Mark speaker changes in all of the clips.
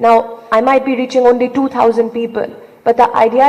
Speaker 1: Now I might be reaching only 2,000 people, but the idea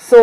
Speaker 1: So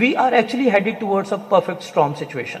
Speaker 2: we are actually headed towards a perfect storm situation.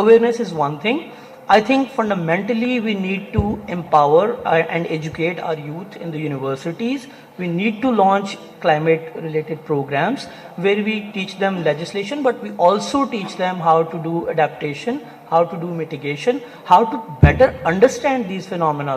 Speaker 2: awareness is one thing. I think fundamentally we need to empower and educate our youth in the universities. We need to launch climate related programs where we teach them legislation, but we also teach them how to do adaptation, how to do mitigation, how to better understand these phenomena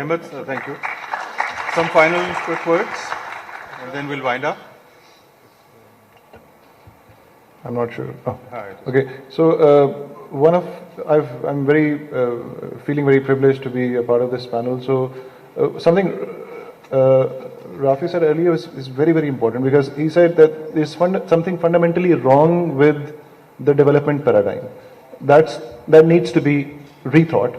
Speaker 3: Ahmed, thank you. Some final quick words and then we'll wind up.
Speaker 4: I'm not sure. Oh. Okay. So I'm very feeling very privileged to be a part of this panel. So something Rafi said earlier is very, very important, because he said that there's something fundamentally wrong with the development paradigm. That needs to be rethought.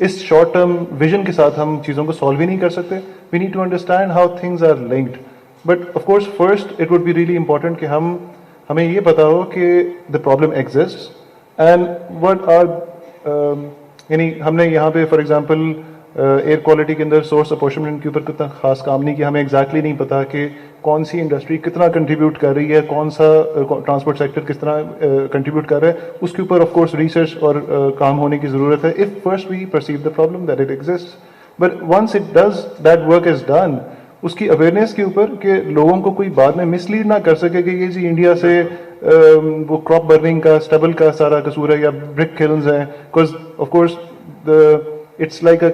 Speaker 4: اس short term vision کے ساتھ ہم چیزوں کو solve ہی نہیں کر سکتے. We need to understand how things are linked. But of course first it would be really important کہ ہمیں یہ پتا ہو کہ the problem exist and what are یعنی ہم نے یہاں پہ فار ایگزامپل ایئر کوالٹی کے اندر سورس اپورشنمنٹ کے اوپر کتنا خاص کام نہیں کیا. ہمیں ایگزیکٹلی نہیں پتا کہ کون سی انڈسٹری کتنا کنٹریبیوٹ کر رہی ہے, کون سا ٹرانسپورٹ سیکٹر کس طرح کنٹریبیوٹ کر رہا ہے. اس کے اوپر آف کورس ریسرچ اور کام ہونے کی ضرورت ہے. If first we perceive the problem that it exist, but once it does that work is done, اس کی اویئرنیس کے اوپر کہ لوگوں کو کوئی بعد میں مس لیڈ نہ کر سکے کہ یہ جی انڈیا سے وہ کراپ برننگ کا اسٹبل کا سارا قصور ہے یا برک کلنز ہیں. Because of course it's like a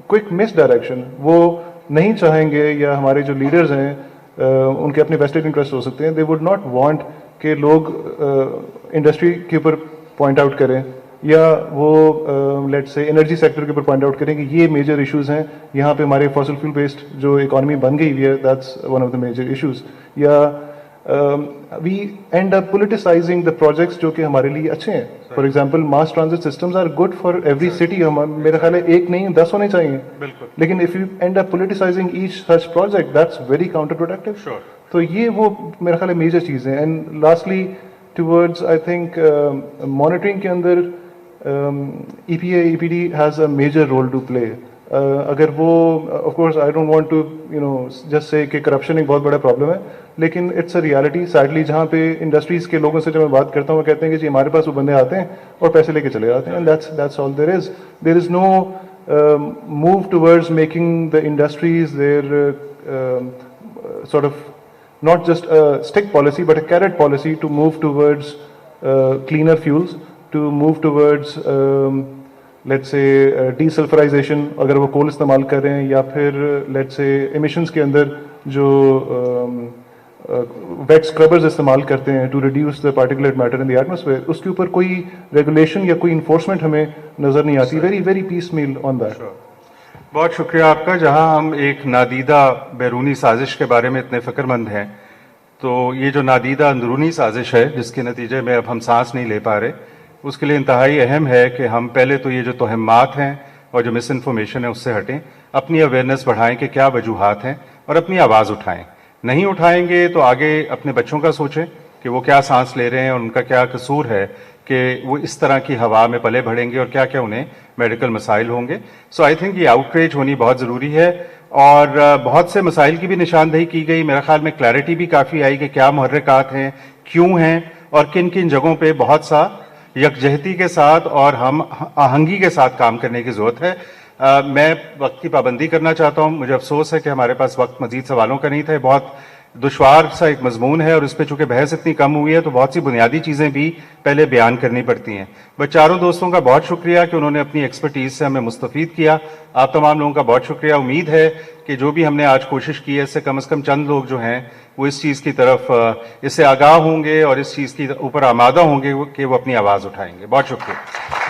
Speaker 4: quick misdirection. وہ نہیں چاہیں گے, یا ہمارے جو لیڈرز ہیں ان کے اپنے ویسٹڈ انٹرسٹ ہو سکتے ہیں, دے وڈ ناٹ وانٹ کہ لوگ انڈسٹری کے اوپر پوائنٹ آؤٹ کریں یا وہ لیٹ سے انرجی سیکٹر کے اوپر پوائنٹ آؤٹ کریں کہ یہ میجر ایشوز ہیں یہاں پہ ہمارے فاسل فیول بیسڈ جو اکانومی بن گئی ہوئی ہے, that's one of the major issues. یا we and up پولیٹیسائزنگ the projects جو کہ ہمارے لیے اچھے ہیں. For example mass transit systems are good for every city. میرا خیال ہے ایک نہیں 10 ہونے چاہیے, لیکن if you end up politicizing each such project that's very counterproductive. تو یہ وہ میرا خیال ہے میجر چیزیں. And lastly towards I think monitoring کے اندر E P A E P D has a major role to play. اگر وہ of course I don't want to just say کہ کرپشن ایک بہت بڑا پرابلم ہے, لیکن اٹس اے ریالٹی سیڈلی. جہاں پہ انڈسٹریز کے لوگوں سے جب میں بات کرتا ہوں وہ کہتے ہیں کہ جی ہمارے پاس وہ بندے آتے ہیں اور پیسے لے کے چلے جاتے ہیں. That's all there is no move towards making the industries there sort of not just a stick policy but a carrot policy to move towards cleaner fuels, to move towards let's say desulfurization اگر وہ کول استعمال کر رہے ہیں, یا پھر let's say emissions کے اندر جو wet scrubbers استعمال کرتے ہیں to reduce the particulate matter in the atmosphere, اس کے اوپر کوئی ریگولیشن یا کوئی انفورسمنٹ ہمیں نظر نہیں آتی. very piecemeal on that.
Speaker 3: بہت شکریہ آپ کا. جہاں ہم ایک نادیدہ بیرونی سازش کے بارے میں اتنے فکر مند ہیں, تو یہ جو نادیدہ اندرونی سازش ہے جس کے نتیجے میں اب ہم سانس نہیں لے پا رہے, اس کے لیے انتہائی اہم ہے کہ ہم پہلے تو یہ جو توہمات ہیں اور جو مس انفارمیشن ہے اس سے ہٹیں, اپنی اویئرنیس بڑھائیں کہ کیا وجوہات ہیں اور اپنی آواز اٹھائیں. نہیں اٹھائیں گے تو آگے اپنے بچوں کا سوچیں کہ وہ کیا سانس لے رہے ہیں اور ان کا کیا قصور ہے کہ وہ اس طرح کی ہوا میں پلے بڑھیں گے اور کیا کیا انہیں میڈیکل مسائل ہوں گے. سو آئی تھنک یہ آؤٹ ریچ ہونی بہت ضروری ہے, اور بہت سے مسائل کی بھی نشاندہی کی گئی. میرا خیال میں کلیئرٹی بھی کافی آئی کہ کیا محرکات ہیں, کیوں ہیں, اور کن کن جگہوں پہ بہت سا یکجہتی کے ساتھ اور ہم آہنگی کے ساتھ کام کرنے کی ضرورت ہے. میں وقت کی پابندی کرنا چاہتا ہوں. مجھے افسوس ہے کہ ہمارے پاس وقت مزید سوالوں کا نہیں تھا. بہت دشوار سا ایک مضمون ہے اور اس پہ چونکہ بحث اتنی کم ہوئی ہے تو بہت سی بنیادی چیزیں بھی پہلے بیان کرنی پڑتی ہیں. بس چاروں دوستوں کا بہت شکریہ کہ انہوں نے اپنی ایکسپرٹیز سے ہمیں مستفید کیا. آپ تمام لوگوں کا بہت شکریہ. امید ہے کہ جو بھی ہم نے آج کوشش کی ہے اس سے کم چند لوگ جو ہیں وہ اس چیز کی طرف اس سے آگاہ ہوں گے اور اس چیز کے اوپر آمادہ ہوں گے کہ وہ اپنی آواز اٹھائیں گے. بہت شکریہ.